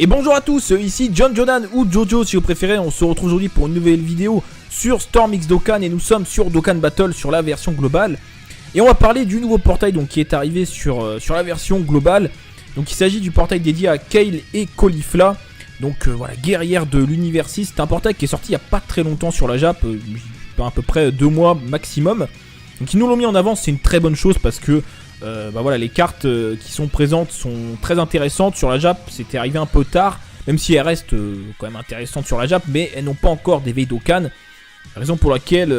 Et bonjour à tous, ici John Jordan ou Jojo si vous préférez. On se retrouve aujourd'hui pour une nouvelle vidéo sur Storm X Dokkan et nous sommes sur Dokkan Battle sur la version globale. Et on va parler du nouveau portail donc, qui est arrivé sur la version globale. Donc il s'agit du portail dédié à Kale et Caulifla. Donc voilà, guerrière de l'univers 6. C'est un portail qui est sorti il n'y a pas très longtemps sur la Jap, à peu près 2 mois maximum. Donc ils nous l'ont mis en avant, c'est une très bonne chose parce que voilà, les cartes qui sont présentes sont très intéressantes. Sur la Jap, c'était arrivé un peu tard, même si elles restent quand même intéressantes sur la Jap, mais elles n'ont pas encore d'éveil Dokkan. Raison pour laquelle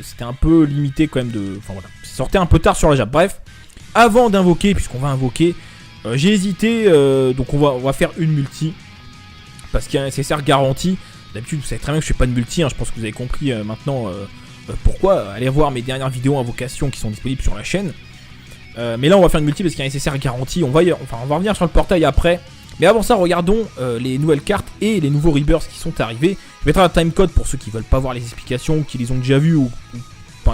c'était un peu limité quand même de... Enfin voilà, ça sortait un peu tard sur la Jap. Bref, avant d'invoquer, puisqu'on va invoquer, j'ai hésité, donc on va faire une multi, parce qu'il y a un nécessaire garanti. D'habitude, vous savez très bien que je fais pas de multi, hein, je pense que vous avez compris maintenant pourquoi. Allez voir mes dernières vidéos invocations qui sont disponibles sur la chaîne. Mais là on va faire une multi parce qu'il y a un nécessaire garanti. On va revenir sur le portail après. Mais avant ça, regardons les nouvelles cartes et les nouveaux rebirths qui sont arrivés. Je mettrai un timecode pour ceux qui veulent pas voir les explications, qui les ont déjà vues ou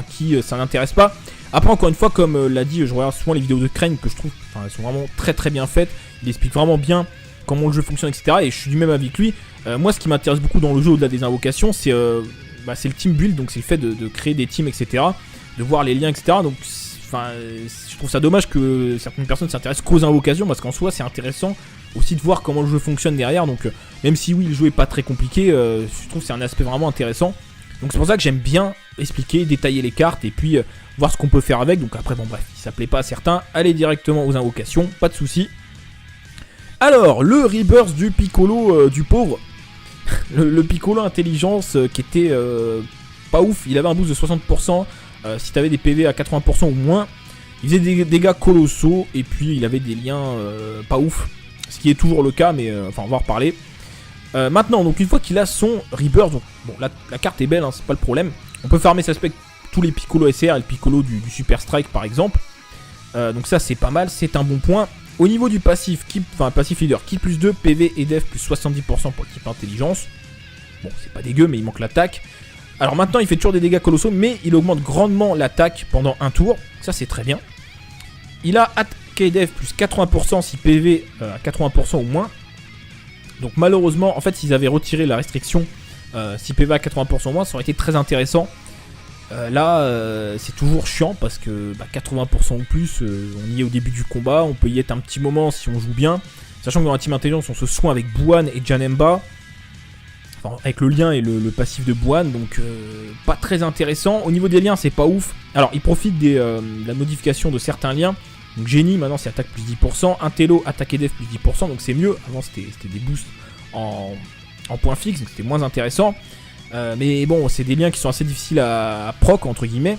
qui ça n'intéresse pas. Après, encore une fois, comme l'a dit, je regarde souvent les vidéos de Crane que je trouve elles sont vraiment très bien faites. Il explique vraiment bien comment le jeu fonctionne, etc. Et je suis du même avis que lui. Moi, ce qui m'intéresse beaucoup dans le jeu au-delà des invocations, c'est le team build, donc c'est le fait de créer des teams, etc. De voir les liens, etc. Donc je trouve ça dommage que certaines personnes s'intéressent qu'aux invocations, parce qu'en soi c'est intéressant aussi de voir comment le jeu fonctionne derrière. Donc même si oui, le jeu est pas très compliqué, je trouve que c'est un aspect vraiment intéressant. Donc c'est pour ça que j'aime bien expliquer, détailler les cartes et puis voir ce qu'on peut faire avec. Donc après bon bref, si ça plaît pas à certains, allez directement aux invocations, pas de souci. Alors le rebirth du Piccolo du pauvre, le Piccolo intelligence qui était pas ouf, il avait un boost de 60%. Si tu avais des PV à 80% ou moins, il faisait des dégâts colossaux et puis il avait des liens pas ouf. Ce qui est toujours le cas, mais on va en reparler. Maintenant, donc une fois qu'il a son rebirth, donc, bon, la carte est belle, hein, c'est pas le problème. On peut farmer sa spec tous les Piccolo SR et le Piccolo du Super Strike par exemple. Donc ça c'est pas mal, c'est un bon point. Au niveau du passif, passif leader, Ki plus 2, PV et Def plus 70% pour le type intelligence. Bon, c'est pas dégueu, mais il manque l'attaque. Alors maintenant il fait toujours des dégâts colossaux, mais il augmente grandement l'attaque pendant un tour, ça c'est très bien. Il a attaque def plus 80% si PV à 80% ou moins. Donc malheureusement, en fait s'ils avaient retiré la restriction si PV à 80% ou moins, ça aurait été très intéressant. Là c'est toujours chiant parce que 80% ou plus, on y est au début du combat, on peut y être un petit moment si on joue bien. Sachant que dans la team intelligence on se soigne avec Buan et Janemba. Avec le lien et le passif de Buan, donc pas très intéressant. Au niveau des liens, c'est pas ouf. Alors, il profite de la modification de certains liens. Donc, Génie, maintenant, c'est attaque plus 10%. Intello, attaque et def plus 10%, donc c'est mieux. Avant, c'était des boosts en points fixes, donc c'était moins intéressant. Mais bon, c'est des liens qui sont assez difficiles à proc, entre guillemets.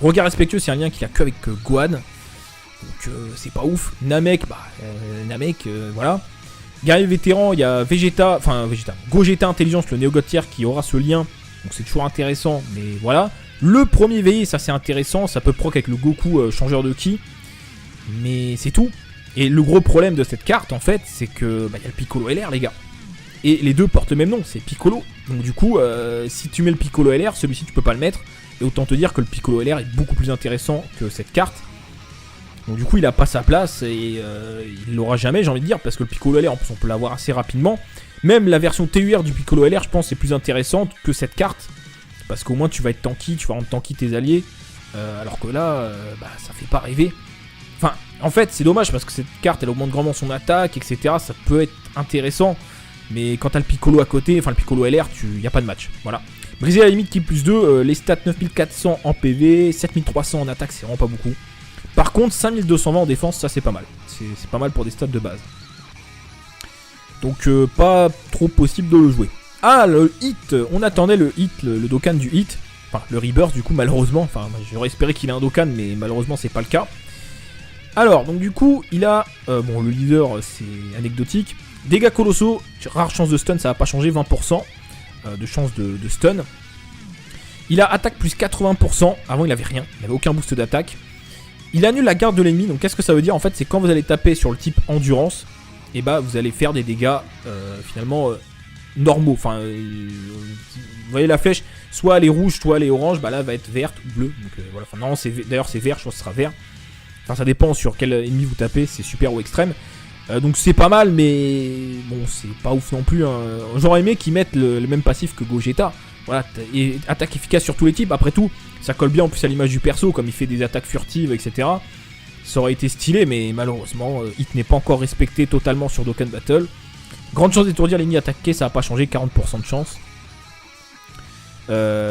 Regard respectueux, c'est un lien qu'il a que avec Gohan. Donc, c'est pas ouf. Namek, voilà. Guerrier vétéran, il y a Gogeta Intelligence, le Néo-God Tier qui aura ce lien, donc c'est toujours intéressant, mais voilà. Le premier veillé, ça c'est intéressant, ça peut proc avec le Goku changeur de ki, mais c'est tout. Et le gros problème de cette carte en fait, c'est que y a le Piccolo LR les gars. Et les deux portent le même nom, c'est Piccolo. Donc du coup, si tu mets le Piccolo LR, celui-ci tu peux pas le mettre, et autant te dire que le Piccolo LR est beaucoup plus intéressant que cette carte. Donc du coup il a pas sa place et il l'aura jamais, j'ai envie de dire, parce que le Piccolo LR en plus on peut l'avoir assez rapidement. Même la version TUR du Piccolo LR je pense est plus intéressante que cette carte, parce qu'au moins tu vas être tanky, tu vas rendre tanky tes alliés, alors que là ça fait pas rêver. Enfin en fait c'est dommage parce que cette carte elle augmente grandement son attaque, etc. Ça peut être intéressant, mais quand t'as le Piccolo à côté, enfin le Piccolo LR, y a pas de match, voilà. Briser la limite qui plus 2, les stats 9400 en PV, 7300 en attaque, c'est vraiment pas beaucoup. Par contre, 5220 en défense, ça c'est pas mal. C'est pas mal pour des stats de base. Donc pas trop possible de le jouer. Ah, le hit, on attendait le hit, le Dokkan du hit. Enfin, le rebirth du coup, malheureusement. Enfin, j'aurais espéré qu'il ait un Dokkan, mais malheureusement c'est pas le cas. Alors, donc du coup, il a... le leader, c'est anecdotique. Dégâts colossaux, rare chance de stun, ça va pas changer, 20% de chance de stun. Il a attaque plus 80%. Avant, il avait rien, il avait aucun boost d'attaque. Il annule la garde de l'ennemi, donc qu'est-ce que ça veut dire en fait? C'est quand vous allez taper sur le type endurance, et vous allez faire des dégâts finalement normaux. Enfin, vous voyez la flèche, soit elle est rouge, soit elle est orange, là elle va être verte ou bleue. Donc voilà, d'ailleurs c'est vert, je pense que ce sera vert. Enfin ça dépend sur quel ennemi vous tapez, c'est super ou extrême. Donc c'est pas mal, mais bon, c'est pas ouf non plus. Hein. J'aurais aimé qu'ils mettent le même passif que Gogeta. Voilà, et attaque efficace sur tous les types. Après tout, ça colle bien en plus à l'image du perso, comme il fait des attaques furtives, etc. Ça aurait été stylé, mais malheureusement, Hit n'est pas encore respecté totalement sur Dokkan Battle. Grande chance d'étourdir l'ennemi attaqué, ça n'a pas changé, 40% de chance.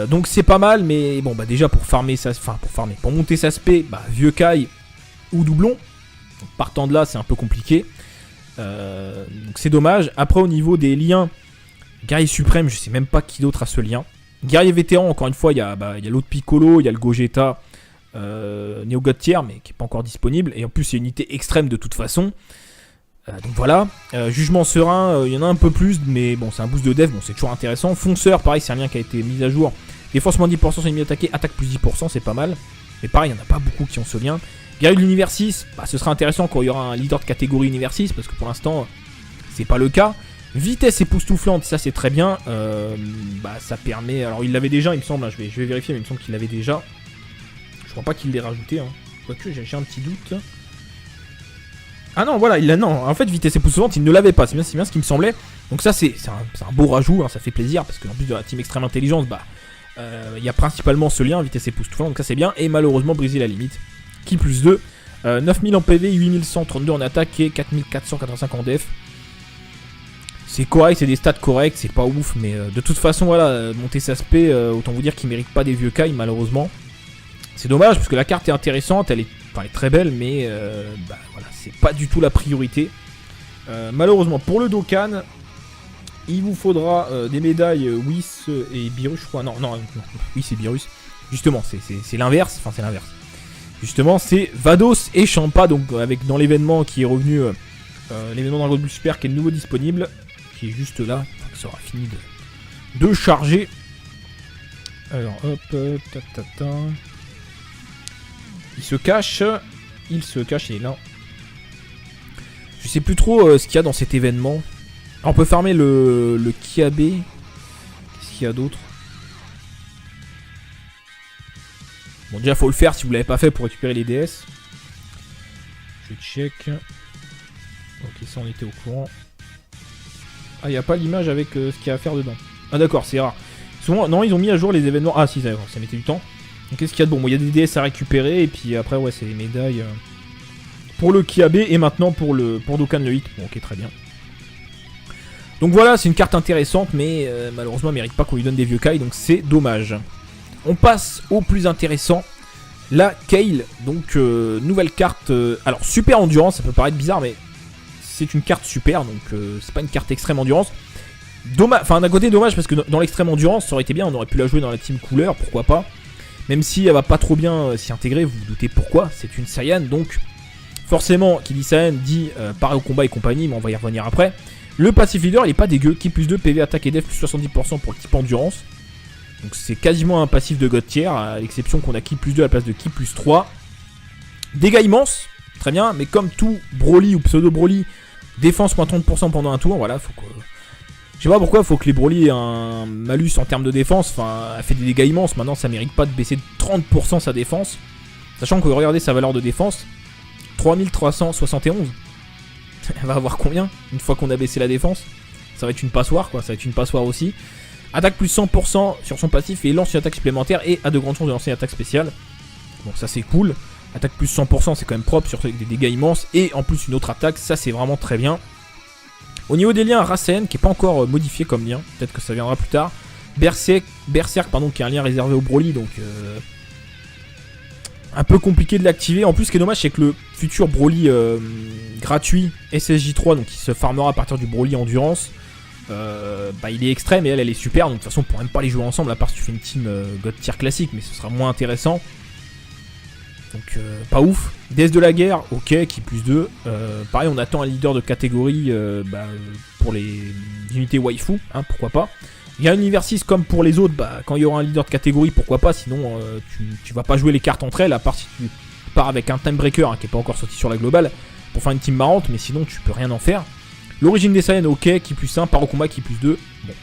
Donc c'est pas mal, mais bon, bah déjà pour monter sa spé, bah vieux Kai ou doublon. Donc, partant de là, c'est un peu compliqué. Donc c'est dommage. Après, au niveau des liens, Guerrier Suprême, je sais même pas qui d'autre a ce lien. Guerrier Vétéran, encore une fois, il y a l'autre Piccolo, il y a le Gogeta, Neo God Tier, mais qui n'est pas encore disponible. Et en plus, c'est une unité extrême de toute façon. Donc voilà. Jugement Serein, il y en a un peu plus, mais bon, c'est un boost de dev, bon, c'est toujours intéressant. Fonceur, pareil, c'est un lien qui a été mis à jour. Défense moins 10% sur l'ennemi attaqué, attaque plus 10%, c'est pas mal. Mais pareil, il n'y en a pas beaucoup qui ont ce lien. Guerrier de l'univers 6, bah, ce sera intéressant quand il y aura un leader de catégorie univers 6, parce que pour l'instant, c'est pas le cas. Vitesse époustouflante, ça c'est très bien. Bah, ça permet. Alors, il l'avait déjà, il me semble, hein, je vais vérifier, mais il me semble qu'il l'avait déjà. Je crois pas qu'il l'ait rajouté. Hein. Quoique, j'ai un petit doute. Ah non, voilà, non, en fait, vitesse époustouflante, il ne l'avait pas, c'est bien ce qui me semblait. Donc ça, c'est un beau rajout, hein, ça fait plaisir, parce que en plus de la team extrême intelligence, bah, y a principalement ce lien, vitesse époustouflante, donc ça c'est bien. Et malheureusement, briser la limite, qui plus 2, 9000 en PV, 8132 en attaque et 4485 en def. C'est correct, c'est des stats corrects, c'est pas ouf, mais de toute façon, voilà, monter sa spé, autant vous dire qu'il mérite pas des vieux Kai, malheureusement. C'est dommage, parce que la carte est intéressante, elle est très belle, mais bah, voilà, c'est pas du tout la priorité. Malheureusement, pour le Dokkan, il vous faudra des médailles Whis et Beerus, je crois. Non, Whis et Beerus. Justement, c'est l'inverse. Enfin, c'est l'inverse. Justement, c'est Vados et Champa, donc avec dans l'événement qui est revenu, l'événement Dragon Ball Super qui est de nouveau disponible, qui est juste là, ça sera fini de charger. Alors, hop, il se cache, il est là. Je sais plus trop ce qu'il y a dans cet événement. Alors, on peut farmer le Kiabe. Qu'est-ce qu'il y a d'autre? Bon, déjà, faut le faire si vous l'avez pas fait pour récupérer les DS. Je check. Ok, ça, on était au courant. Ah, il n'y a pas l'image avec ce qu'il y a à faire dedans. Ah, d'accord, c'est rare. Souvent, non, ils ont mis à jour les événements. Ah, si, ça mettait du temps. Donc, qu'est-ce qu'il y a de bon? Bon, il y a des DS à récupérer. Et puis après, ouais, c'est les médailles pour le Kiabe. Et maintenant pour Dokkan le 8. Bon, ok, très bien. Donc voilà, c'est une carte intéressante. Mais malheureusement, elle mérite pas qu'on lui donne des vieux Kai. Donc, c'est dommage. On passe au plus intéressant. La Kale. Donc, nouvelle carte. Alors, super endurance. Ça peut paraître bizarre, mais c'est une carte super. Donc, c'est pas une carte extrême endurance. Dommage. Enfin, d'un côté, dommage parce que dans l'extrême endurance, ça aurait été bien. On aurait pu la jouer dans la team couleur. Pourquoi pas. Même si elle va pas trop bien s'y intégrer, vous vous doutez pourquoi, c'est une Saiyan, donc forcément, qui dit Saiyan dit pareil au combat et compagnie, mais on va y revenir après. Le passif leader, il est pas dégueu, qui plus 2, PV, attaque et def, plus 70% pour le type endurance. Donc c'est quasiment un passif de God tier, à l'exception qu'on a ki plus 2 à la place de ki plus 3. Dégâts immenses, très bien, mais comme tout Broly ou pseudo Broly, défense moins 30% pendant un tour, voilà, faut que... Je sais pas pourquoi il faut que les Broly aient un malus en termes de défense. Enfin, elle fait des dégâts immenses. Maintenant, ça mérite pas de baisser de 30% sa défense. Sachant que regardez sa valeur de défense, 3371. Elle va avoir combien une fois qu'on a baissé la défense? Ça va être une passoire, quoi. Ça va être une passoire aussi. Attaque plus 100% sur son passif et lance une attaque supplémentaire et a de grandes chances de lancer une attaque spéciale. Bon, ça c'est cool. Attaque plus 100%, c'est quand même propre sur des dégâts immenses. Et en plus, une autre attaque, ça c'est vraiment très bien. Au niveau des liens, Rasen, qui n'est pas encore modifié comme lien, peut-être que ça viendra plus tard. Berserk, pardon, qui est un lien réservé au Broly, donc un peu compliqué de l'activer. En plus, ce qui est dommage, c'est que le futur Broly gratuit SSJ3, donc qui se farmera à partir du Broly Endurance, bah, il est extrême et elle est super. Donc de toute façon, on ne pourra même pas les jouer ensemble, à part si tu fais une team God tier classique, mais ce sera moins intéressant. Donc pas ouf. DS de la guerre, ok, qui plus 2. Pareil, on attend un leader de catégorie pour les unités waifu, hein, pourquoi pas. Il y a un univers 6 comme pour les autres, bah, quand il y aura un leader de catégorie, pourquoi pas. Sinon, tu vas pas jouer les cartes entre elles, à part si tu pars avec un Time Breaker hein, qui n'est pas encore sorti sur la globale, pour faire une team marrante, mais sinon tu peux rien en faire. L'origine des Saiyans, ok, qui plus 1, part au combat, qui plus 2. Bon.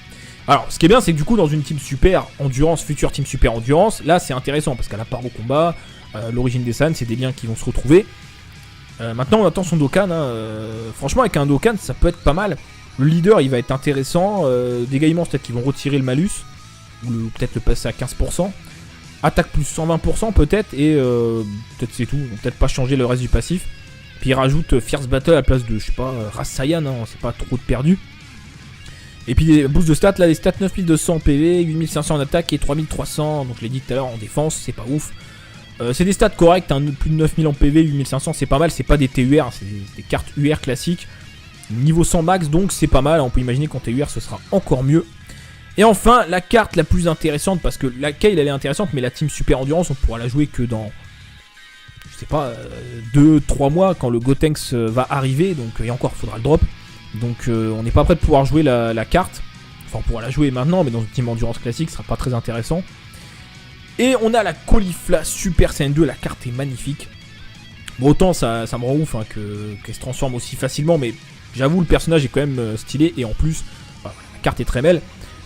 Alors, ce qui est bien, c'est que du coup, dans une team super endurance, future team super endurance, là c'est intéressant parce qu'à la part au combat. L'origine des Saiyans, c'est des liens qui vont se retrouver. Maintenant on attend son Dokkan, franchement avec un Dokkan ça peut être pas mal. Le leader il va être intéressant, dégâillement peut-être qu'ils vont retirer le malus, ou peut-être le passer à 15%, attaque plus 120% peut-être, et peut-être c'est tout, peut-être pas changer le reste du passif. Puis il rajoute Fierce Battle à la place de, je sais pas, Race Saiyan, c'est pas trop de perdu. Et puis les boosts de stats, là les stats 9200 en PV, 8500 en attaque et 3300, donc je l'ai dit tout à l'heure, en défense, c'est pas ouf. C'est des stats corrects, plus de 9000 en PV, 8500, c'est pas mal, c'est pas des TUR, c'est des cartes UR classiques. Niveau 100 max, donc c'est pas mal, on peut imaginer qu'en TUR ce sera encore mieux. Et enfin, la carte la plus intéressante, parce que la Kale elle est intéressante, mais la team Super Endurance, on pourra la jouer que dans, je sais pas, 2-3 mois, quand le Gotenks va arriver, donc et encore, faudra le drop. Donc on n'est pas prêt de pouvoir jouer la carte. Enfin, on pourra la jouer maintenant, mais dans une team Endurance classique, ce sera pas très intéressant. Et on a la Caulifla Super Saiyan 2, la carte est magnifique. Bon, autant ça me rend ouf qu'elle se transforme aussi facilement, mais j'avoue le personnage est quand même stylé, et en plus, voilà, la carte est très belle.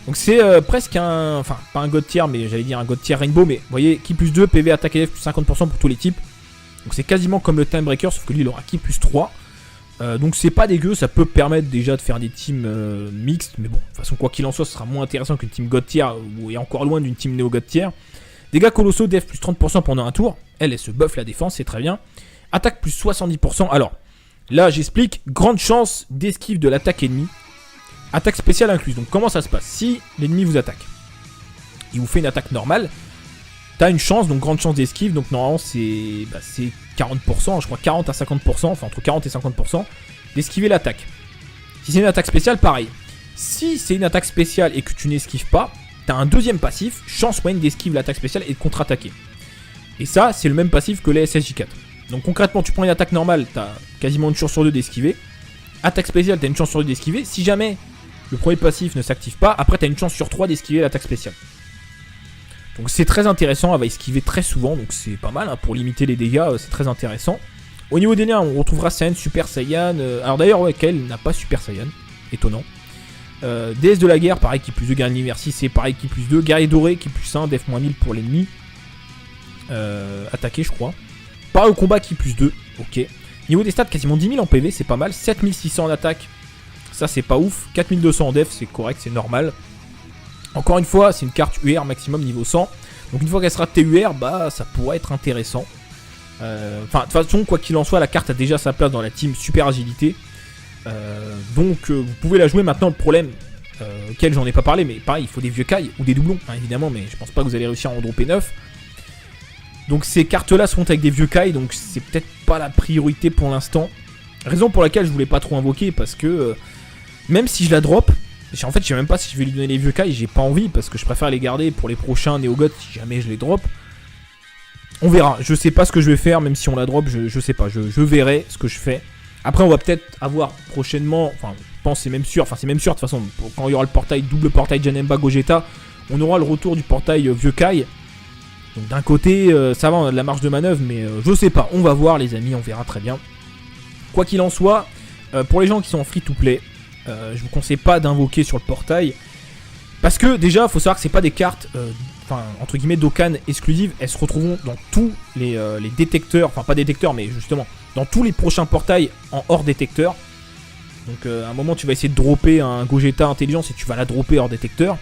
Donc c'est presque un, enfin pas un God tier, mais j'allais dire un God tier Rainbow, mais vous voyez, Ki plus 2, PV, attaque et def plus 50% pour tous les types. Donc c'est quasiment comme le Time Breaker, sauf que lui il aura Ki plus 3. Donc c'est pas dégueu, ça peut permettre déjà de faire des teams mixtes, mais bon, de toute façon quoi qu'il en soit, ce sera moins intéressant qu'une team God tier, ou est encore loin d'une team Neo God tier. Dégâts colossaux, def plus 30% pendant un tour, elle se buff la défense, c'est très bien. Attaque plus 70%, alors là j'explique, grande chance d'esquive de l'attaque ennemie, attaque spéciale incluse. Donc comment ça se passe? Si l'ennemi vous attaque, il vous fait une attaque normale, t'as une chance, donc grande chance d'esquive, donc normalement c'est 40%, je crois 40 à 50%, enfin entre 40 et 50% d'esquiver l'attaque. Si c'est une attaque spéciale, pareil. Si c'est une attaque spéciale et que tu n'esquives pas, t'as un deuxième passif, chance moyenne d'esquive l'attaque spéciale et de contre-attaquer. Et ça, c'est le même passif que les SSJ4. Donc concrètement, tu prends une attaque normale, t'as quasiment une chance sur deux d'esquiver. Attaque spéciale, t'as une chance sur deux d'esquiver. Si jamais le premier passif ne s'active pas, après t'as une chance sur 3 d'esquiver l'attaque spéciale. Donc c'est très intéressant, elle va esquiver très souvent, donc c'est pas mal, pour limiter les dégâts, c'est très intéressant. Au niveau des liens, on retrouvera Saiyan, Super Saiyan, alors d'ailleurs, ouais, Kale n'a pas Super Saiyan, étonnant. DS de la guerre, pareil, qui plus 2, guerrier d'univers 6, c'est pareil, qui plus 2, guerrier doré, qui plus 1, def moins 1000 pour l'ennemi. Attaqué, je crois. Pareil au combat, qui plus 2, ok. Niveau des stats, quasiment 10 000 en PV, c'est pas mal, 7600 en attaque, ça c'est pas ouf, 4200 en def, c'est correct, c'est normal. Encore une fois, c'est une carte UR maximum niveau 100. Donc une fois qu'elle sera TUR, bah ça pourrait être intéressant. Enfin, de toute façon, quoi qu'il en soit, la carte a déjà sa place dans la team Super Agilité. Donc vous pouvez la jouer maintenant. Le problème, auquel j'en ai pas parlé, mais pareil, il faut des vieux cailles ou des doublons, évidemment, mais je pense pas que vous allez réussir à en dropper 9. Donc ces cartes-là seront avec des vieux cailles, donc c'est peut-être pas la priorité pour l'instant. Raison pour laquelle je voulais pas trop invoquer, parce que même si je la drop, en fait, je sais même pas si je vais lui donner les vieux Kai, j'ai pas envie parce que je préfère les garder pour les prochains Néogoth si jamais je les drop. On verra, je sais pas ce que je vais faire, même si on la drop, je sais pas, je verrai ce que je fais. Après, on va peut-être avoir prochainement, enfin, je pense c'est même sûr, de toute façon, quand il y aura le portail, double portail Janemba Gogeta, on aura le retour du portail vieux Kai. Donc d'un côté, ça va, on a de la marge de manœuvre, mais je sais pas, on va voir les amis, on verra très bien. Quoi qu'il en soit, pour les gens qui sont en free-to-play, je vous conseille pas d'invoquer sur le portail parce que déjà faut savoir que c'est pas des cartes entre guillemets Dokkan exclusives, elles se retrouveront dans tous les détecteurs, enfin pas détecteurs mais justement dans tous les prochains portails en hors détecteur. Donc à un moment tu vas essayer de dropper un Gogeta intelligence et tu vas la dropper hors détecteur.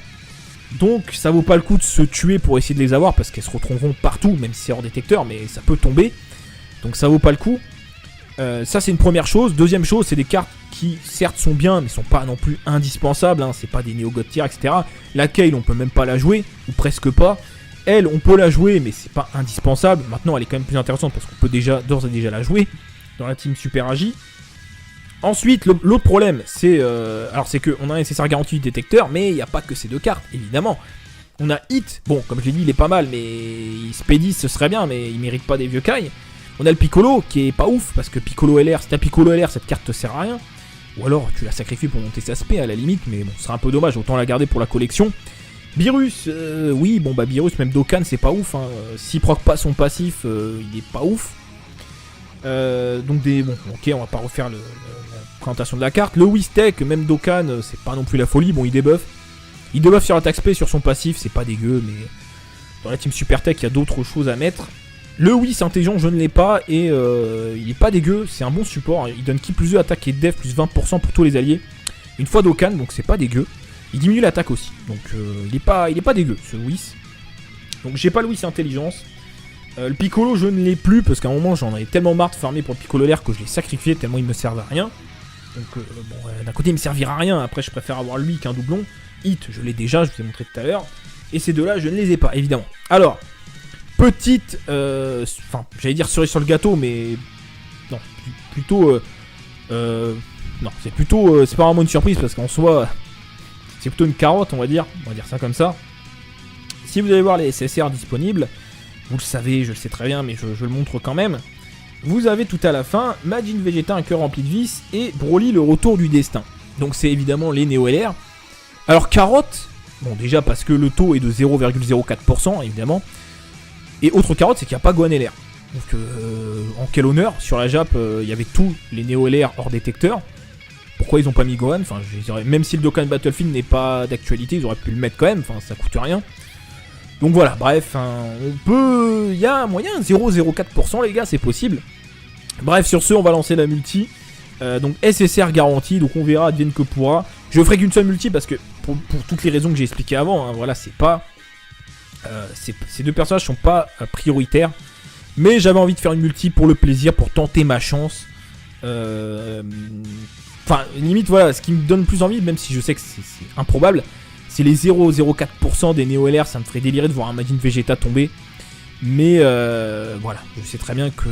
Donc ça vaut pas le coup de se tuer pour essayer de les avoir parce qu'elles se retrouveront partout, même si c'est hors détecteur, mais ça peut tomber. Donc ça vaut pas le coup. Ça c'est une première chose. Deuxième chose, c'est des cartes qui certes sont bien mais sont pas non plus indispensables, c'est pas des Neo God tier, etc. La Kale on peut même pas la jouer, ou presque pas. Elle on peut la jouer mais c'est pas indispensable. Maintenant elle est quand même plus intéressante parce qu'on peut déjà d'ores et déjà la jouer dans la team Super Agi. Ensuite l'autre problème c'est c'est qu'on a un SSR garanti du détecteur, mais il n'y a pas que ces deux cartes évidemment. On a Hit, bon comme je l'ai dit il est pas mal, mais Speedy ce serait bien mais il mérite pas des vieux Kai. On a le Piccolo qui est pas ouf parce que Piccolo LR, si t'as Piccolo LR, cette carte te sert à rien. Ou alors tu la sacrifies pour monter sa spé à la limite, mais bon, ce serait un peu dommage, autant la garder pour la collection. Beerus, oui, bon bah Beerus, même Dokkan, c'est pas ouf. S'il proc pas son passif, il est pas ouf. Donc bon, ok, on va pas refaire la présentation de la carte. Le Wistek, même Dokkan, c'est pas non plus la folie. Bon, il debuff. Il debuff sur l'attaque spé sur son passif, c'est pas dégueu, mais dans la team Super Tech, il y a d'autres choses à mettre. Le Whis intelligent, je ne l'ai pas et il est pas dégueu, c'est un bon support. Il donne ki plus 2 attaque et def plus 20% pour tous les alliés. Une fois Dokkan, donc c'est pas dégueu. Il diminue l'attaque aussi, donc il est pas dégueu ce Whis. Donc j'ai pas le Whis intelligence. Le Piccolo, je ne l'ai plus parce qu'à un moment j'en avais tellement marre de farmer pour le Piccolo l'air que je l'ai sacrifié tellement il me servait à rien. Donc d'un côté il me servira à rien, après je préfère avoir lui qu'un doublon. Hit, je l'ai déjà, je vous ai montré tout à l'heure. Et ces deux-là, je ne les ai pas, évidemment. Alors, petite, j'allais dire cerise sur le gâteau, mais non, plutôt, non, c'est plutôt, c'est pas vraiment une surprise parce qu'en soi, c'est plutôt une carotte, on va dire ça comme ça. Si vous allez voir les SSR disponibles, vous le savez, je le sais très bien, mais je le montre quand même. Vous avez tout à la fin Majin Vegeta, un cœur rempli de vices, et Broly, le retour du destin. Donc c'est évidemment les Neo LR. Alors carotte, bon déjà parce que le taux est de 0,04% évidemment. Et autre carotte, c'est qu'il n'y a pas Gohan LR. Donc en quel honneur, sur la Jap, il y avait tous les Neo LR hors détecteur. Pourquoi ils n'ont pas mis Gohan? Enfin, même si le Dokkan Battlefield n'est pas d'actualité, ils auraient pu le mettre quand même, enfin ça coûte rien. Donc voilà, bref, on peut... Il y a un moyen, 0,04% les gars, c'est possible. Bref, sur ce, on va lancer la multi. Donc SSR garantie, donc on verra, advienne que pourra. Je ferai qu'une seule multi parce que, pour toutes les raisons que j'ai expliquées avant, hein, voilà, c'est pas... ces deux personnages sont pas prioritaires. Mais j'avais envie de faire une multi pour le plaisir, pour tenter ma chance. Enfin, limite, voilà, ce qui me donne plus envie, même si je sais que c'est improbable, c'est les 0,04% des Neo LR. Ça me ferait délirer de voir un Majin Vegeta tomber. Mais voilà, je sais très bien que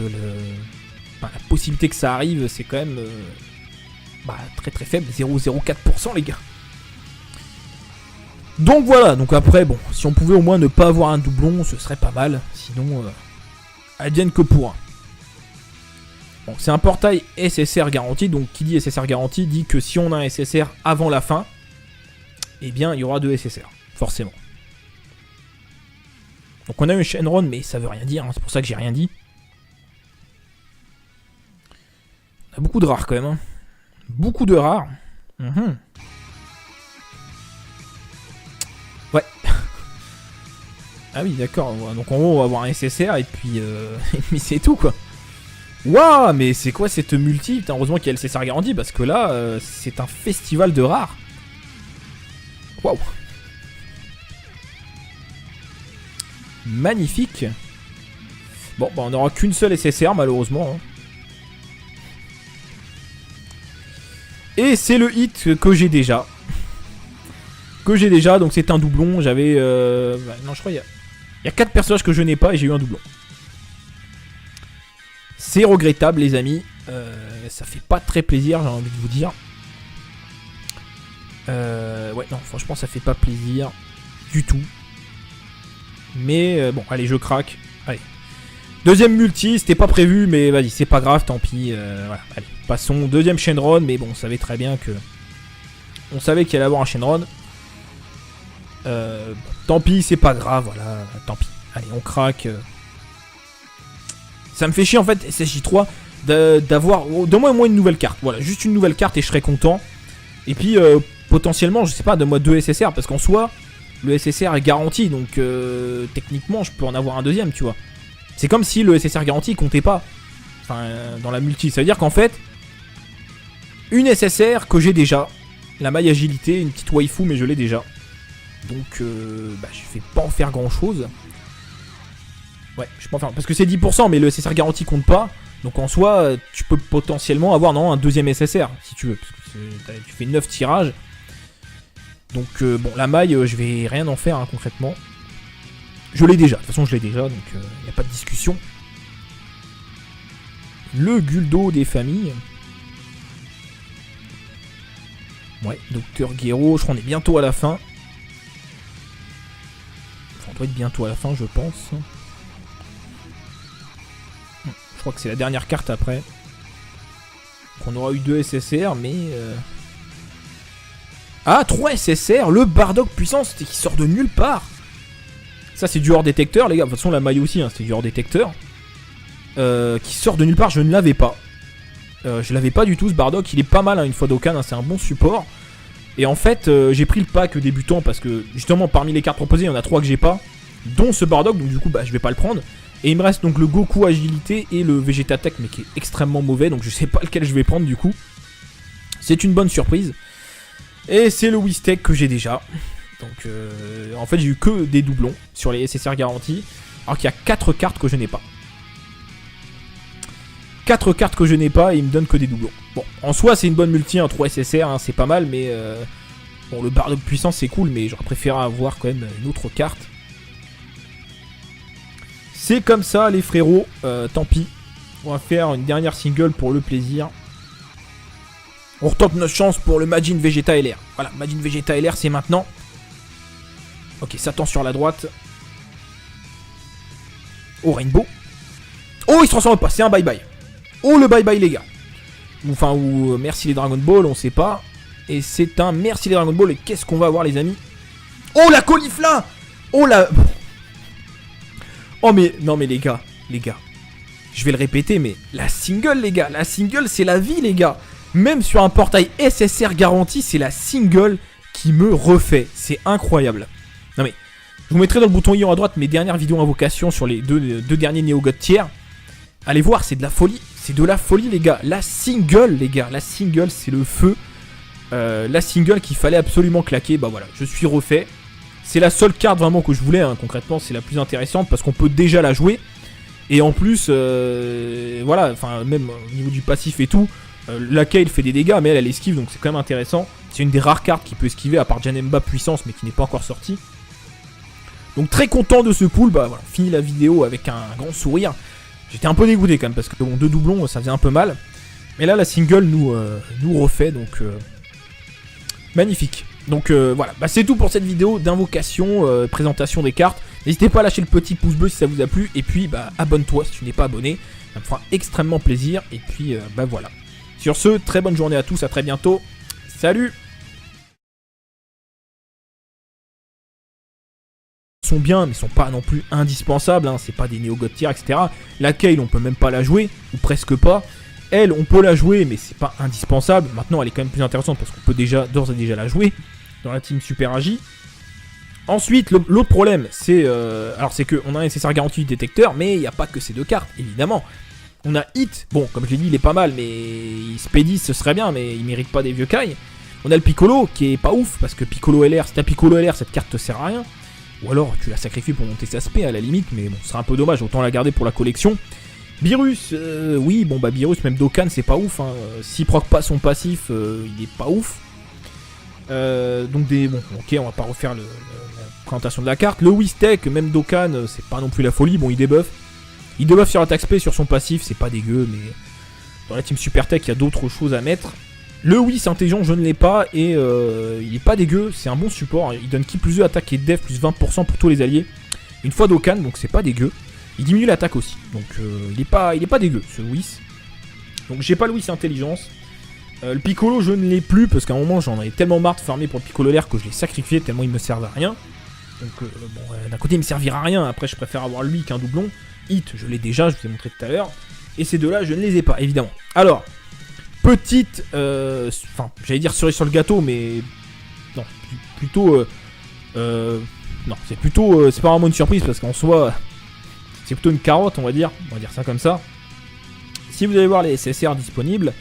la possibilité que ça arrive, c'est quand même très très faible, 0,04% les gars. Donc voilà, donc après, bon, si on pouvait au moins ne pas avoir un doublon, ce serait pas mal. Sinon, advienne que pourra. Bon, c'est un portail SSR garanti, donc qui dit SSR garanti dit que si on a un SSR avant la fin, eh bien il y aura 2 SSR, forcément. Donc on a eu Shenron, mais ça veut rien dire, hein, c'est pour ça que j'ai rien dit. On a beaucoup de rares quand même, hein. Beaucoup de rares. Ouais. Ah oui, d'accord, donc en gros on va avoir un SSR et puis, c'est tout quoi. Waouh, mais c'est quoi cette multi? Putain, heureusement qu'il y a le SSR garanti parce que là, c'est un festival de rares. Waouh. Magnifique. Bon, bah on n'aura qu'une seule SSR malheureusement. Hein. Et c'est le hit que j'ai déjà. Donc c'est un doublon. J'avais... non, je crois qu'il y a 4 personnages que je n'ai pas et j'ai eu un doublon. C'est regrettable les amis. Ça fait pas très plaisir, j'ai envie de vous dire. Ouais, non, franchement ça fait pas plaisir du tout. Mais bon, allez, je craque. Allez. Deuxième multi, c'était pas prévu, mais vas-y, c'est pas grave, tant pis. Voilà, allez, passons. Deuxième Shenron, mais bon, on savait très bien que... On savait qu'il allait avoir un Shenron. Tant pis, c'est pas grave, voilà, tant pis. Allez, on craque. Ça me fait chier en fait, SSJ3, d'avoir... Donne-moi au moins une nouvelle carte, voilà, juste une nouvelle carte et je serai content. Et puis, potentiellement, je sais pas, donne-moi 2 SSR, parce qu'en soi... Le SSR est garanti, donc techniquement je peux en avoir un deuxième, tu vois. C'est comme si le SSR garanti comptait pas. Enfin, dans la multi. Ça veut dire qu'en fait, une SSR que j'ai déjà. La maille agilité, une petite waifu, mais je l'ai déjà. Donc, je vais pas en faire grand chose. Ouais, je peux en faire. Parce que c'est 10%, mais le SSR garanti compte pas. Donc en soi, tu peux potentiellement avoir un deuxième SSR, si tu veux. Parce que tu fais 9 tirages. Donc bon, la maille, je vais rien en faire hein, concrètement. Je l'ai déjà, de toute façon je l'ai déjà, donc il n'y a pas de discussion. Le Guldo des familles. Ouais, Docteur Gero, je crois qu'on est bientôt à la fin. Enfin, on doit être bientôt à la fin, je pense. Je crois que c'est la dernière carte après. Donc on aura eu 2 SSR, mais... Ah, 3 SSR, le Bardock puissance qui sort de nulle part. Ça c'est du hors détecteur les gars, de toute façon la maille aussi hein, c'était du hors détecteur. Qui sort de nulle part, je ne l'avais pas. Je l'avais pas du tout ce Bardock, il est pas mal hein, une fois Dokkan, hein, c'est un bon support. Et en fait j'ai pris le pack débutant parce que justement parmi les cartes proposées il y en a 3 que j'ai pas. Dont ce Bardock, donc du coup je vais pas le prendre. Et il me reste donc le Goku agilité et le Vegeta Tech, mais qui est extrêmement mauvais, donc je sais pas lequel je vais prendre du coup. C'est une bonne surprise. Et c'est le Whis-Tech que j'ai déjà. Donc en fait j'ai eu que des doublons sur les SSR garantis, alors qu'il y a 4 cartes que je n'ai pas. 4 cartes que je n'ai pas et il me donne que des doublons. Bon, en soi c'est une bonne multi, un 3 SSR, hein, c'est pas mal, mais bon, le bar de puissance c'est cool, mais j'aurais préféré avoir quand même une autre carte. C'est comme ça les frérots, tant pis. On va faire une dernière single pour le plaisir. On retente notre chance pour le Majin Vegeta LR. Voilà, Majin Vegeta LR c'est maintenant. Ok, Satan sur la droite. Oh, Rainbow. Oh, il se transforme pas, c'est un bye-bye. Oh, le bye-bye les gars. Enfin, ou merci les Dragon Ball, on sait pas. Et c'est un merci les Dragon Ball. Et qu'est-ce qu'on va avoir les amis? Oh, la caulifla. Oh, la... Oh, mais... Non, mais les gars. Je vais le répéter, mais la single, les gars. La single, c'est la vie, les gars. Même sur un portail SSR garanti, c'est la single qui me refait. C'est incroyable. Non mais, je vous mettrai dans le bouton i en à droite mes dernières vidéos invocations sur les deux derniers Néo-God tiers. Allez voir, c'est de la folie. C'est de la folie, les gars. La single, les gars. La single, c'est le feu. La single qu'il fallait absolument claquer. Bah voilà, je suis refait. C'est la seule carte vraiment que je voulais, hein. Concrètement, c'est la plus intéressante parce qu'on peut déjà la jouer. Et en plus, voilà, enfin, même au niveau du passif et tout, la Kale fait des dégâts, mais elle esquive, donc c'est quand même intéressant. C'est une des rares cartes qui peut esquiver, à part Janemba puissance, mais qui n'est pas encore sortie. Donc très content de ce pool, bah voilà, fini la vidéo avec un grand sourire. J'étais un peu dégoûté quand même, parce que bon, 2 doublons, ça faisait un peu mal. Mais là, la single nous refait, donc magnifique. Donc voilà, bah, c'est tout pour cette vidéo d'invocation, présentation des cartes. N'hésitez pas à lâcher le petit pouce bleu si ça vous a plu. Et puis, bah, abonne-toi si tu n'es pas abonné. Ça me fera extrêmement plaisir. Et puis, bah voilà. Sur ce, très bonne journée à tous, à très bientôt. Salut! Ils sont bien, mais ils sont pas non plus indispensables. Hein. C'est pas des Néo-God tiers, etc. La Kale, on peut même pas la jouer, ou presque pas. Elle, on peut la jouer, mais c'est pas indispensable. Maintenant, elle est quand même plus intéressante parce qu'on peut déjà, d'ores et déjà la jouer dans la team Super Agi. Ensuite, l'autre problème, c'est alors c'est qu'on a un SSR garanti du détecteur, mais il n'y a pas que ces 2 cartes, évidemment. On a Hit, bon, comme je l'ai dit, il est pas mal, mais Speedy, ce serait bien, mais il mérite pas des vieux Kai. On a le Piccolo, qui est pas ouf, parce que Piccolo LR, si t'as Piccolo LR, cette carte te sert à rien. Ou alors, tu la sacrifies pour monter sa SP, à la limite, mais bon, ce serait un peu dommage, autant la garder pour la collection. Beerus, oui, bon, bah Beerus, même Dokkan, c'est pas ouf, hein. S'il proc pas son passif, il est pas ouf. Donc bon, ok, on va pas refaire la présentation de la carte. Le Whis-Tech, même Dokkan, c'est pas non plus la folie, bon, il debuff. Il debuff sur l'attaque spé, sur son passif, c'est pas dégueu, mais dans la team Super Tech, il y a d'autres choses à mettre. Le Whis intelligent, je ne l'ai pas, et il est pas dégueu, c'est un bon support. Il donne ki plus 2 attaque et def plus 20% pour tous les alliés. Une fois Dokkan, donc c'est pas dégueu. Il diminue l'attaque aussi, donc il est pas dégueu, ce Whis. Donc j'ai pas le Whis intelligence. Le Piccolo, je ne l'ai plus, parce qu'à un moment, j'en avais tellement marre de farmer pour le Piccolo l'air que je l'ai sacrifié, tellement il me servait à rien. Donc bon, d'un côté, il me servira à rien, après je préfère avoir lui qu'un doublon. Hit, je l'ai déjà, je vous ai montré tout à l'heure. Et ces 2-là, je ne les ai pas, évidemment. Alors, petite... Enfin, j'allais dire cerise sur le gâteau, mais... Non, plutôt... non, c'est plutôt... c'est pas vraiment une surprise, parce qu'en soi... C'est plutôt une carotte, on va dire ça comme ça. Si vous allez voir les SSR disponibles,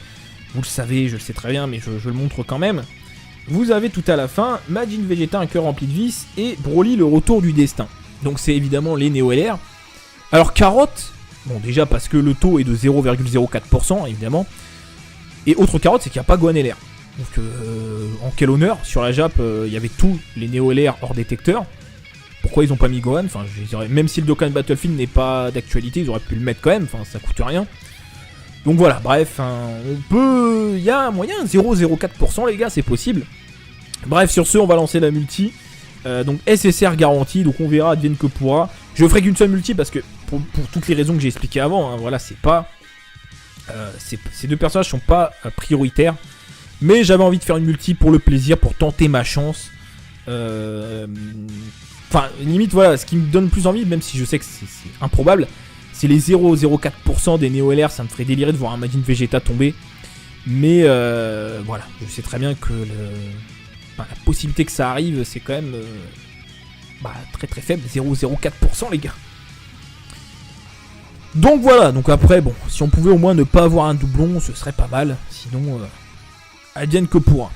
vous le savez, je le sais très bien, mais je le montre quand même. Vous avez tout à la fin Majin Vegeta, un cœur rempli de vices, et Broly, le retour du destin. Donc c'est évidemment les Néo-LR. Alors carotte, bon déjà parce que le taux est de 0,04% évidemment. Et autre carotte, c'est qu'il n'y a pas Gohan LR. Donc en quel honneur, sur la Jap, il y avait tous les Néo-LR hors détecteur. Pourquoi ils ont pas mis Gohan? Enfin, même si le Dokkan Battlefield n'est pas d'actualité, ils auraient pu le mettre quand même, enfin ça coûte rien. Donc voilà, bref, hein, on peut... Il y a un moyen, 0,04% les gars, c'est possible. Bref, sur ce, on va lancer la multi. Donc SSR garantie, donc on verra, advienne que pourra. Je ferai qu'une seule multi parce que, pour toutes les raisons que j'ai expliquées avant, hein, voilà, c'est pas... ces 2 personnages sont pas prioritaires. Mais j'avais envie de faire une multi pour le plaisir, pour tenter ma chance. Enfin, limite, voilà, ce qui me donne plus envie, même si je sais que c'est improbable, c'est les 0,04% des Néo-LR, ça me ferait délirer de voir un Majin Vegeta tomber. Mais voilà, je sais très bien que la possibilité que ça arrive, c'est quand même très très faible, 0,04% les gars. Donc voilà, donc après, bon, si on pouvait au moins ne pas avoir un doublon, ce serait pas mal. Sinon, advienne que pour un.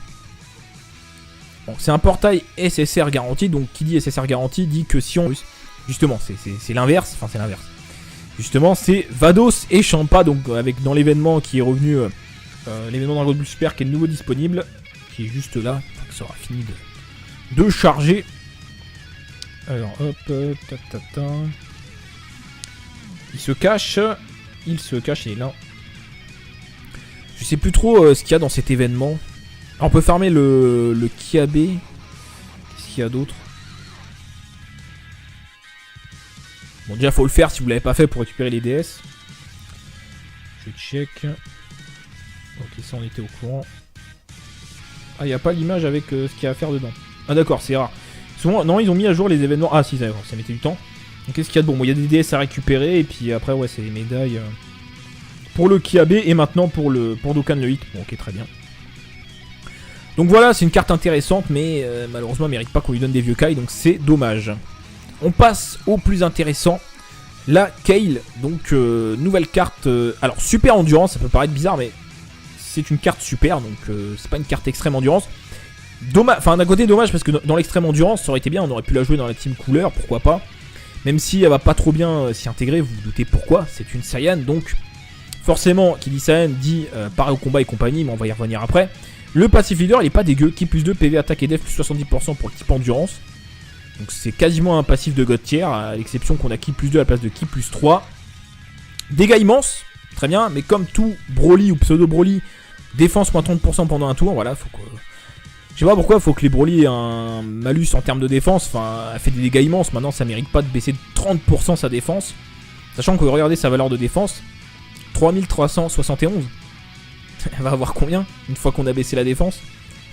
Bon, c'est un portail SSR garanti, donc qui dit SSR garanti dit que si on... Justement, c'est l'inverse, enfin c'est l'inverse. Justement, c'est Vados et Champa, donc avec dans l'événement qui est revenu, l'événement Dragon Ball Super qui est de nouveau disponible, qui est juste là, enfin, que ça aura fini de charger. Alors hop, il se cache, il est là. Je sais plus trop ce qu'il y a dans cet événement. Alors, on peut farmer le Kiabe. Qu'est-ce qu'il y a d'autre? Bon, déjà faut le faire si vous l'avez pas fait pour récupérer les DS. Je check. Ok, ça on était au courant. Ah, il n'y a pas l'image avec ce qu'il y a à faire dedans. Ah d'accord, c'est rare. Souvent, non, ils ont mis à jour les événements. Ah si, ça mettait du temps. Donc qu'est-ce qu'il y a de bon? Il y a des DS à récupérer et puis après ouais c'est les médailles pour le Kiabe et maintenant pour Dokkan le Hit. Bon ok, très bien. Donc voilà, c'est une carte intéressante mais malheureusement elle mérite pas qu'on lui donne des vieux Kai, donc c'est dommage. On passe au plus intéressant, la Kale, donc nouvelle carte, alors super endurance, ça peut paraître bizarre mais c'est une carte super, donc c'est pas une carte extrême endurance. Dommage, enfin d'un côté dommage parce que dans l'extrême endurance ça aurait été bien, on aurait pu la jouer dans la team couleur, pourquoi pas. Même si elle va pas trop bien s'y intégrer, vous vous doutez pourquoi, c'est une Saiyan, donc forcément qui dit Saiyan dit pareil au combat et compagnie, mais on va y revenir après. Le passif leader il est pas dégueu, qui plus 2 PV attaque et def plus 70% pour le type endurance. Donc c'est quasiment un passif de God tier, à l'exception qu'on a ki plus 2 à la place de ki plus 3. Dégâts immenses, très bien, mais comme tout Broly ou pseudo Broly, défense moins 30% pendant un tour, voilà, faut que... Je sais pas pourquoi, faut que les Broly aient un malus en termes de défense, enfin, elle fait des dégâts immenses, maintenant ça mérite pas de baisser de 30% sa défense. Sachant que regardez sa valeur de défense, 3371. Elle va avoir combien une fois qu'on a baissé la défense?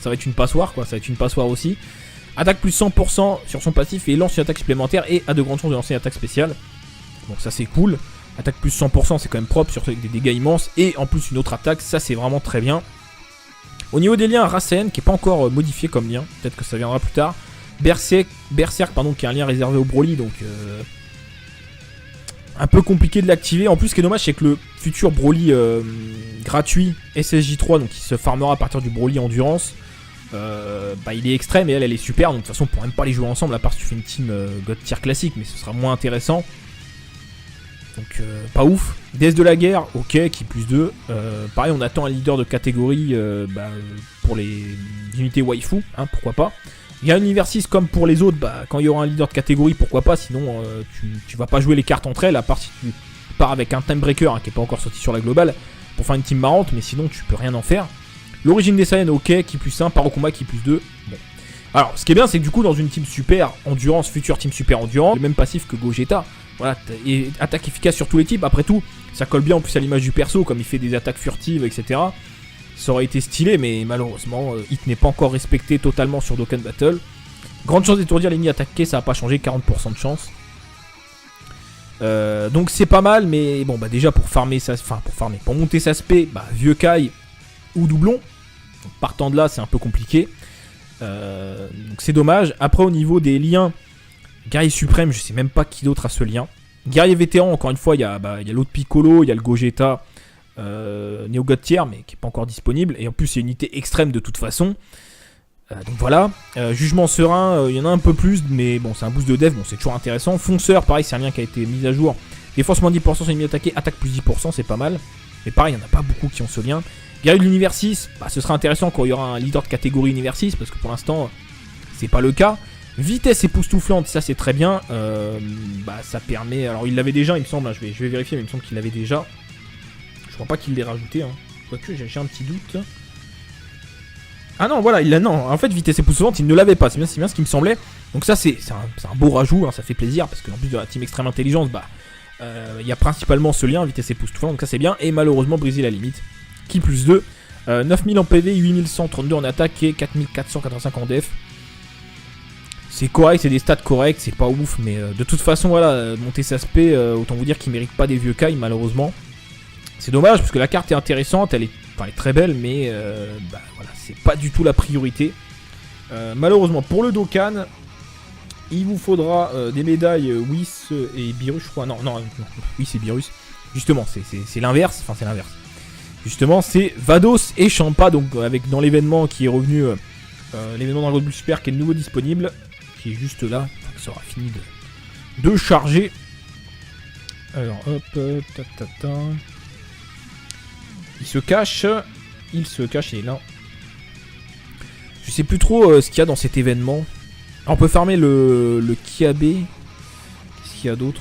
Ça va être une passoire quoi, ça va être une passoire aussi. Attaque plus 100% sur son passif et lance une attaque supplémentaire et a de grandes chances de lancer une attaque spéciale. Donc ça c'est cool. Attaque plus 100% c'est quand même propre, surtout avec des dégâts immenses. Et en plus une autre attaque, ça c'est vraiment très bien. Au niveau des liens, Rasen qui n'est pas encore modifié comme lien, peut-être que ça viendra plus tard. Berserk pardon, qui est un lien réservé au Broly, donc un peu compliqué de l'activer. En plus ce qui est dommage c'est que le futur Broly gratuit SSJ3, donc qui se farmera à partir du Broly Endurance, il est extrême et elle est super, donc de toute façon on pourra même pas les jouer ensemble à part si tu fais une team God tier classique, mais ce sera moins intéressant. Donc pas ouf. DS de la guerre, ok, qui plus 2. Pareil, on attend un leader de catégorie pour les unités waifu, hein, pourquoi pas. Il y a un univers 6 comme pour les autres, quand il y aura un leader de catégorie, pourquoi pas, sinon tu vas pas jouer les cartes entre elles, à part si tu pars avec un Time Breaker qui est pas encore sorti sur la globale, pour faire une team marrante, mais sinon tu peux rien en faire. L'origine des Saiyans, ok, qui plus 1, par au combat, qui plus 2. Bon. Alors, ce qui est bien, c'est que du coup, dans une team super endurance, future team super endurance, le même passif que Gogeta. Voilà, et attaque efficace sur tous les types. Après tout, ça colle bien en plus à l'image du perso, comme il fait des attaques furtives, etc. Ça aurait été stylé, mais malheureusement, Hit n'est pas encore respecté totalement sur Dokkan Battle. Grande chance d'étourdir l'ennemi attaqué, ça n'a pas changé, 40% de chance. Donc c'est pas mal, mais bon, déjà pour farmer ça, pour monter sa spé, vieux Kai ou doublon. Donc, partant de là, c'est un peu compliqué. Donc c'est dommage. Après, au niveau des liens, Guerrier Suprême, je sais même pas qui d'autre a ce lien. Guerrier Vétéran, encore une fois, il y a l'autre Piccolo, il y a le Gogeta Neo God Tier, mais qui n'est pas encore disponible. Et en plus, c'est une unité extrême de toute façon. Donc voilà. Jugement Serein, il y en a un peu plus, mais bon, c'est un boost de dev, bon, c'est toujours intéressant. Fonceur, pareil, c'est un lien qui a été mis à jour. Défense moins 10% sur l'ennemi attaqué, attaque plus 10%, c'est pas mal. Mais pareil, il n'y en a pas beaucoup qui ont ce lien. Guerrier de l'univers 6, ce sera intéressant quand il y aura un leader de catégorie univers 6, parce que pour l'instant, c'est pas le cas. Vitesse époustouflante, ça c'est très bien. Ça permet. Alors il l'avait déjà, il me semble, hein, je vais vérifier, mais il me semble qu'il l'avait déjà. Je crois pas qu'il l'ait rajouté. Hein. Quoique, j'ai un petit doute. Ah non, voilà, il l'a. Non, en fait, vitesse époustouflante, il ne l'avait pas. C'est bien ce qui me semblait. Donc, ça, c'est un beau rajout, hein, ça fait plaisir, parce qu'en plus de la team extrême intelligence, il y a principalement ce lien, vitesse époustouflante, donc ça c'est bien. Et malheureusement, briser la limite. Qui plus 2. 9000 en PV, 8132 en attaque et 4485 en def. C'est correct, c'est des stats corrects, c'est pas ouf, mais de toute façon, voilà, monter sa spé, autant vous dire qu'il mérite pas des vieux Kai, malheureusement. C'est dommage, parce que la carte est intéressante, elle est très belle, mais voilà, c'est pas du tout la priorité. Malheureusement, pour le Dokkan, il vous faudra des médailles Whis et Beerus, je crois. Non, oui, c'est Beerus. Justement, c'est l'inverse. Enfin, c'est l'inverse. Justement, c'est Vados et Champa, donc avec dans l'événement qui est revenu, l'événement Dragon Ball Super qui est de nouveau disponible, qui est juste là. Ça aura fini de charger. Alors, hop, il se cache, il est là. Je sais plus trop ce qu'il y a dans cet événement. Alors, on peut farmer le Kiabe. Qu'est-ce qu'il y a d'autre?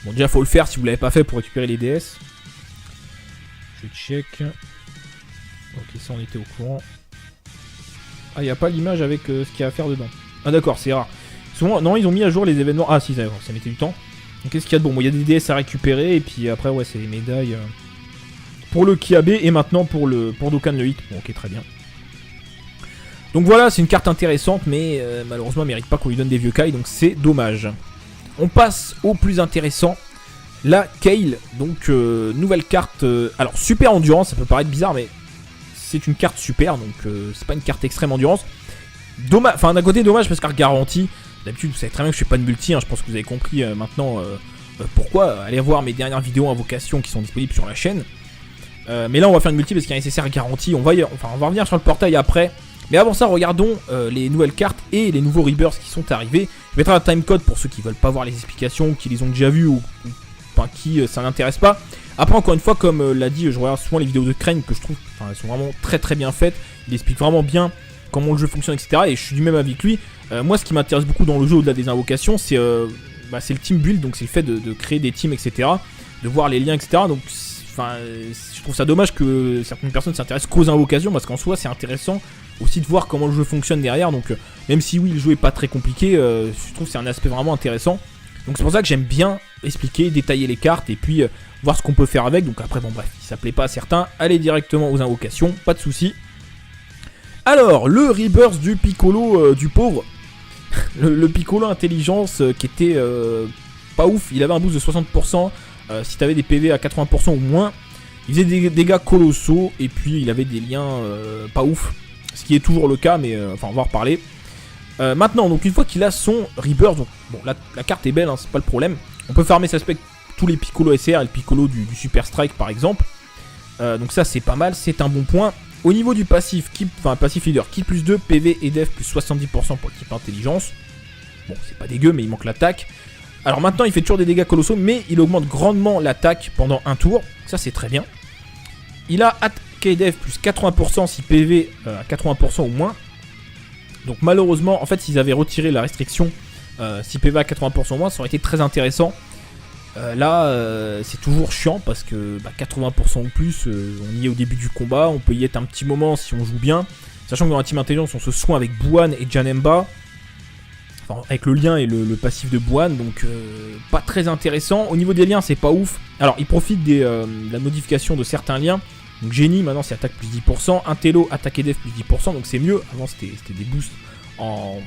Bon, déjà, faut le faire si vous l'avez pas fait pour récupérer les DS. Je check. Ok, ça, on était au courant. Ah, il n'y a pas l'image avec ce qu'il y a à faire dedans. Ah, d'accord, c'est rare. Souvent, non, ils ont mis à jour les événements. Ah, si, ça mettait du temps. Donc, qu'est-ce qu'il y a de bon? Il y a des DS à récupérer. Et puis après, ouais, c'est les médailles pour le Kiabe. Et maintenant pour Dokkan le 8. Bon, ok, très bien. Donc voilà, c'est une carte intéressante. Mais malheureusement, elle mérite pas qu'on lui donne des vieux Kai. Donc, c'est dommage. On passe au plus intéressant. La Kale. Donc, nouvelle carte. Alors, super endurance. Ça peut paraître bizarre, mais c'est une carte super. Donc, c'est pas une carte extrême endurance. Dommage. Enfin, d'un côté, dommage parce qu'elle garantit. D'habitude, vous savez très bien que je fais pas de multi, hein, je pense que vous avez compris maintenant pourquoi. Allez voir mes dernières vidéos invocations qui sont disponibles sur la chaîne. Mais là, on va faire une multi parce qu'il y a un nécessaire garantie. On va revenir sur le portail après. Mais avant ça, regardons les nouvelles cartes et les nouveaux rebirths qui sont arrivés. Je mettrai un timecode pour ceux qui veulent pas voir les explications, ou qui les ont déjà vues, ou enfin, qui ça n'intéresse pas. Après, encore une fois, comme l'a dit, je regarde souvent les vidéos de Crane que je trouve, elles sont vraiment très très bien faites. Il explique vraiment bien comment le jeu fonctionne, etc. Et je suis du même avec lui. Moi, ce qui m'intéresse beaucoup dans le jeu au-delà des invocations, c'est le team build, donc c'est le fait de créer des teams, etc. De voir les liens, etc. Donc, je trouve ça dommage que certaines personnes s'intéressent qu'aux invocations, parce qu'en soi, c'est intéressant aussi de voir comment le jeu fonctionne derrière. Donc, même si oui, le jeu est pas très compliqué, je trouve que c'est un aspect vraiment intéressant. Donc, c'est pour ça que j'aime bien expliquer, détailler les cartes et puis voir ce qu'on peut faire avec. Donc, après, bon, bref, si ça plaît pas à certains, allez directement aux invocations, pas de soucis. Alors, le rebirth du Piccolo du pauvre. le Piccolo intelligence qui était pas ouf. Il avait un boost de 60%. Si t'avais des PV à 80% ou moins, il faisait des dégâts colossaux. Et puis, il avait des liens pas ouf. Ce qui est toujours le cas, mais enfin, on va en reparler. Maintenant, donc une fois qu'il a son rebirth, donc, bon, la carte est belle, hein, c'est pas le problème. On peut farmer, ça se tous les Piccolo SR et le Piccolo du Super Strike par exemple. Donc ça, c'est pas mal, c'est un bon point. Au niveau du passif, passif leader, Ki plus 2, PV et Def plus 70% pour le type intelligence. Bon, c'est pas dégueu, mais il manque l'attaque. Alors maintenant, il fait toujours des dégâts colossaux, mais il augmente grandement l'attaque pendant un tour. Ça, c'est très bien. Il a attaque et Def plus 80% si PV à 80% ou moins. Donc malheureusement, en fait, s'ils avaient retiré la restriction si PV à 80% ou moins, ça aurait été très intéressant. Là, c'est toujours chiant parce que 80% ou plus, on y est au début du combat, on peut y être un petit moment si on joue bien. Sachant que dans la team intelligence, on se soigne avec Buan et Janemba, enfin, avec le lien et le passif de Buan, donc pas très intéressant. Au niveau des liens, c'est pas ouf. Alors, il profite de la modification de certains liens. Donc, Génie, maintenant, c'est attaque plus 10%. Intello, attaque et def plus 10%, donc c'est mieux. Avant, c'était des boosts en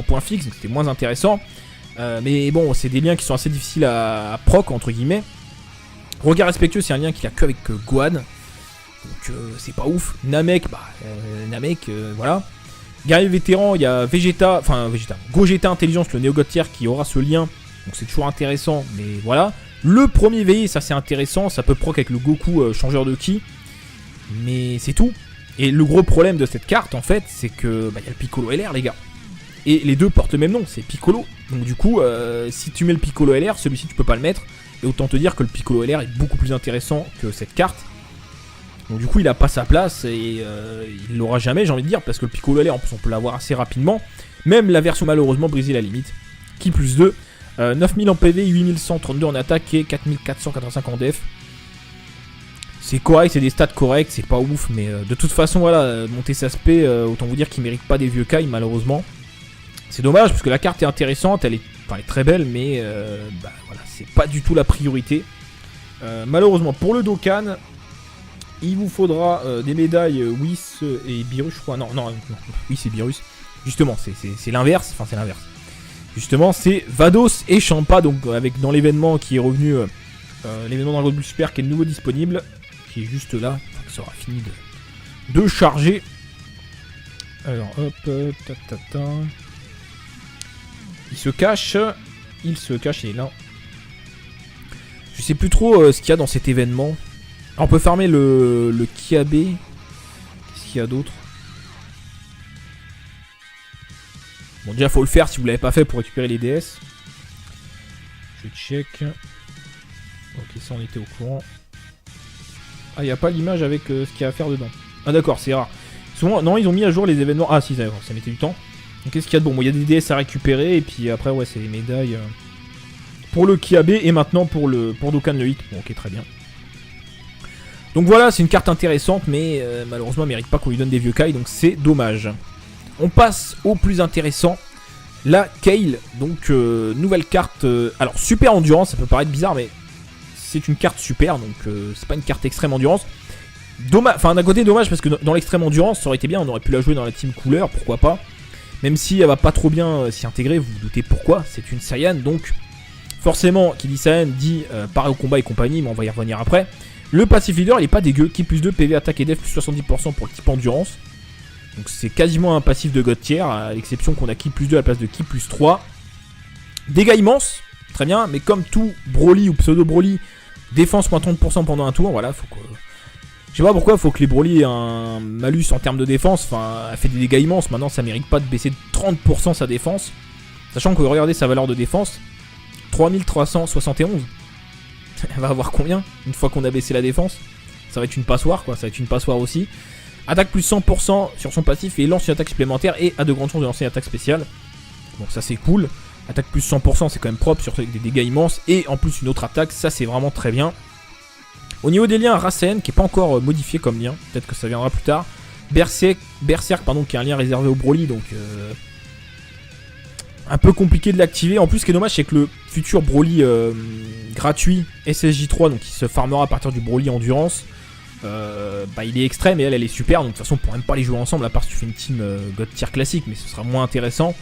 points fixes, donc c'était moins intéressant. Mais bon, c'est des liens qui sont assez difficiles à proc, entre guillemets. Regard respectueux, c'est un lien qu'il a que avec Gohan. Donc c'est pas ouf. Namek, voilà. Guerrier vétéran, il y a Gogeta Intelligence, le Néo-God-Tier qui aura ce lien. Donc c'est toujours intéressant, mais voilà. Le premier veillé, ça c'est intéressant. Ça peut proc avec le Goku changeur de ki. Mais c'est tout. Et le gros problème de cette carte, en fait, c'est que y a le Piccolo LR, les gars. Et les deux portent le même nom, c'est Piccolo. Donc du coup, si tu mets le Piccolo LR, celui-ci tu peux pas le mettre. Et autant te dire que le Piccolo LR est beaucoup plus intéressant que cette carte. Donc du coup, il a pas sa place et il l'aura jamais, j'ai envie de dire, parce que le Piccolo LR, en plus, on peut l'avoir assez rapidement. Même la version malheureusement brisée la limite. Ki plus 2, 9000 en PV, 8132 en attaque et 4485 en def. C'est correct, c'est des stats corrects, c'est pas ouf, mais de toute façon, voilà, monter sa spé, autant vous dire qu'il mérite pas des vieux Kai, malheureusement. C'est dommage parce que la carte est intéressante, elle est très belle, mais voilà, c'est pas du tout la priorité. Malheureusement, pour le Dokkan, il vous faudra des médailles Whis et Beerus, je crois. Non, oui, c'est Beerus. Justement, c'est l'inverse. Enfin, c'est l'inverse. Justement, c'est Vados et Champa, donc avec dans l'événement qui est revenu, l'événement Dragon Ball Super qui est de nouveau disponible, qui est juste là. Ça aura fini de charger. Alors, hop, Il se cache, il est là. Je sais plus trop ce qu'il y a dans cet événement. Alors, on peut farmer le Kiabe. Qu'est-ce qu'il y a d'autre? Bon, déjà, faut le faire si vous l'avez pas fait pour récupérer les DS. Je check. Ok, ça, on était au courant. Ah, il n'y a pas l'image avec ce qu'il y a à faire dedans. Ah, d'accord, c'est rare. Souvent, non, ils ont mis à jour les événements. Ah, si, ça mettait du temps. Donc, qu'est-ce qu'il y a de bon? Bon, il y a des DS à récupérer. Et puis après, ouais, c'est les médailles pour le Kiabe. Et maintenant pour Dokkan le 8. Bon, ok, très bien. Donc voilà, c'est une carte intéressante. Mais malheureusement, elle mérite pas qu'on lui donne des vieux Kai. Donc, c'est dommage. On passe au plus intéressant. La Kale. Donc, nouvelle carte. Alors, super endurance. Ça peut paraître bizarre, mais c'est une carte super. Donc, c'est pas une carte extrême endurance. Dommage, enfin d'un côté dommage parce que dans l'extrême endurance ça aurait été bien, on aurait pu la jouer dans la team couleur, pourquoi pas. Même si elle va pas trop bien s'y intégrer, vous vous doutez pourquoi, c'est une Saiyan, donc forcément qui dit Saiyan dit pareil au combat et compagnie, mais on va y revenir après. Le passif leader il est pas dégueu, qui plus 2 PV attaque et def plus 70% pour le type endurance. Donc c'est quasiment un passif de God tier, à l'exception qu'on a ki plus 2 à la place de ki plus 3. Dégâts immenses, très bien, mais comme tout Broly ou pseudo Broly, défense moins 30% pendant un tour, voilà, faut que... Je sais pas pourquoi il faut que les Broly aient un malus en termes de défense. Enfin, elle fait des dégâts immenses. Maintenant, ça mérite pas de baisser de 30% sa défense. Sachant que regardez sa valeur de défense 3371. Elle va avoir combien une fois qu'on a baissé la défense? Ça va être une passoire, quoi. Ça va être une passoire aussi. Attaque plus 100% sur son passif et lance une attaque supplémentaire. Et a de grandes chances de lancer une attaque spéciale. Donc, ça, c'est cool. Attaque plus 100%, c'est quand même propre sur des dégâts immenses. Et en plus, une autre attaque. Ça, c'est vraiment très bien. Au niveau des liens, Rasen, qui n'est pas encore modifié comme lien, peut-être que ça viendra plus tard. Berserk, qui est un lien réservé au Broly, donc un peu compliqué de l'activer. En plus, ce qui est dommage, c'est que le futur Broly gratuit SSJ3, donc qui se farmera à partir du Broly Endurance, il est extrême et elle est super. Donc de toute façon, on ne pourra même pas les jouer ensemble, à part si tu fais une team God tier classique, mais ce sera moins intéressant.